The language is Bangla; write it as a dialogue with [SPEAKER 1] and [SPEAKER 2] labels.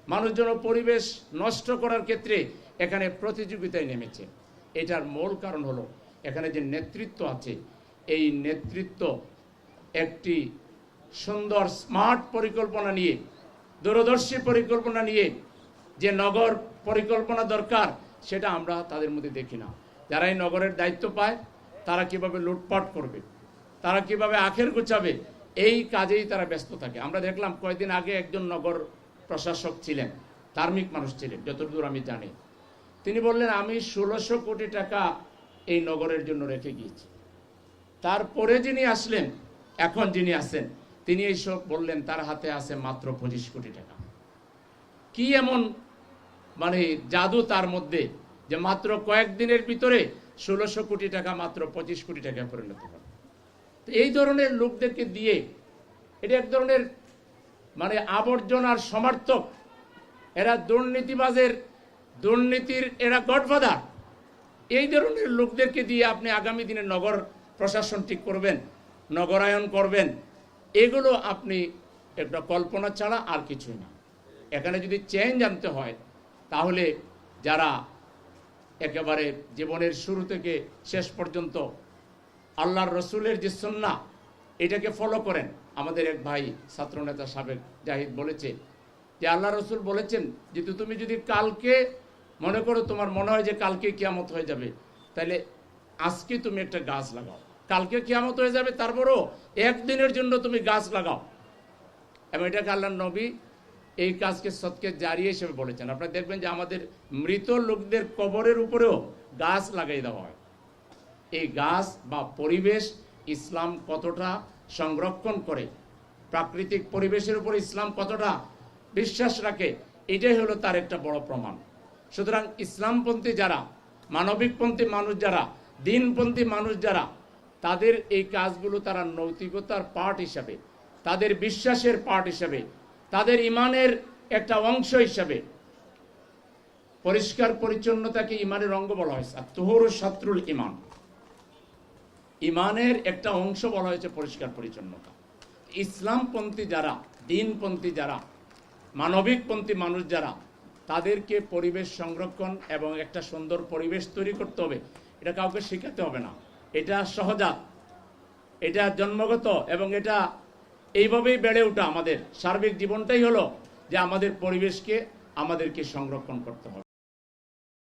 [SPEAKER 1] মানুষজন পরিবেশ নষ্ট করার ক্ষেত্রে এখানে প্রতিযোগিতায় নেমেছে। এটার মূল কারণ হলো এখানে যে নেতৃত্ব আছে, এই নেতৃত্ব একটি সুন্দর স্মার্ট পরিকল্পনা নিয়ে, দূরদর্শী পরিকল্পনা নিয়ে যে নগর পরিকল্পনা দরকার সেটা আমরা তাদের মধ্যে দেখি না। যারা এই নগরের দায়িত্ব পায় তারা কিভাবে লুটপাট করবে, তারা কিভাবে আখের গুছাবে, এই কাজেই তারা ব্যস্ত থাকে। আমরা দেখলাম কয়েকদিন আগে একজন নগর প্রশাসক ছিলেন, ধার্মিক মানুষ ছিলেন যতদূর আমি জানি। তিনি বললেন আমি 1600 কোটি টাকা এই নগরের জন্য রেখে গিয়েছি। তারপরে যিনি আসলেন, এখন যিনি আছেন, তিনি এইসব বললেন তার হাতে আছে মাত্র 25 কোটি টাকা। কি এমন মানে জাদু তার মধ্যে যে মাত্র কয়েকদিনের ভিতরে 1600 কোটি টাকা মাত্র 25 কোটি টাকায় পরিণত হবে। তো এই ধরনের লোকদেরকে দিয়ে এটা এক ধরনের মানে আবর্জনার সমর্থক, এরা দুর্নীতিবাজের, দুর্নীতির এরা গডফাদার। এই ধরনের লোকদেরকে দিয়ে আপনি আগামী দিনে নগর প্রশাসন ঠিক করবেন, নগরায়ন করবেন, এগুলো আপনি একটা কল্পনা ছাড়া আর কিছুই না। এখানে যদি চেঞ্জ আনতে হয় তাহলে যারা একেবারে জীবনের শুরু থেকে শেষ পর্যন্ত আল্লাহর রসুলের যে সুন্নাহ এটাকে ফলো করেন। আমাদের এক ভাই ছাত্রনেতা সাবেক জাহিদ বলেছে যে আল্লাহ রসুল বলেছেন যে তুমি যদি কালকে মনে করো, তোমার মনে হয় যে কালকে কিয়ামত হয়ে যাবে, তাহলে আজকে তুমি একটা গাছ লাগাও। কালকে কিয়ামত হয়ে যাবে, তারপরও একদিনের জন্য তুমি গাছ লাগাও। এবং এটাকে আল্লাহর নবী এই কাজকে সৎকে জারি হিসেবে বলেছেন। আপনারা দেখবেন যে আমাদের মৃত লোকদের কবরের উপরেও গাছ লাগাই দেওয়া হয়। এই গাছ বা পরিবেশ ইসলাম কতটা সংরক্ষণ করে, প্রাকৃতিক পরিবেশের উপর ইসলাম কতটা বিশ্বাস রাখে, এটাই হলো তার একটা বড় প্রমাণ। সুতরাং ইসলামপন্থী যারা, মানবিকপন্থী মানুষ যারা, দিনপন্থী মানুষ যারা, তাদের এই কাজগুলো তারা নৈতিকতার পার্ট হিসাবে, তাদের বিশ্বাসের পার্ট হিসাবে, তাদের ইমানের একটা অংশ হিসাবে, পরিষ্কার পরিচ্ছন্নতাকে ইমানের অঙ্গ বলা হয়েছে। আর তুহুর শত্রুল ইমান, ইমানের একটা অংশ বলা হয়েছে পরিষ্কার পরিচ্ছন্নতা। ইসলামপন্থী যারা, দিনপন্থী যারা, মানবিকপন্থী মানুষ যারা, তাদেরকে পরিবেশ সংরক্ষণ এবং একটা সুন্দর পরিবেশ তৈরি করতে হবে। এটা কাউকে শেখাতে হবে না, এটা সহজাত, এটা জন্মগত, এবং এটা এইভাবেই বেড়ে ওঠা। আমাদের সার্বিক জীবনটাই হলো যে আমাদের পরিবেশকে আমাদেরকে সংরক্ষণ করতে হবে।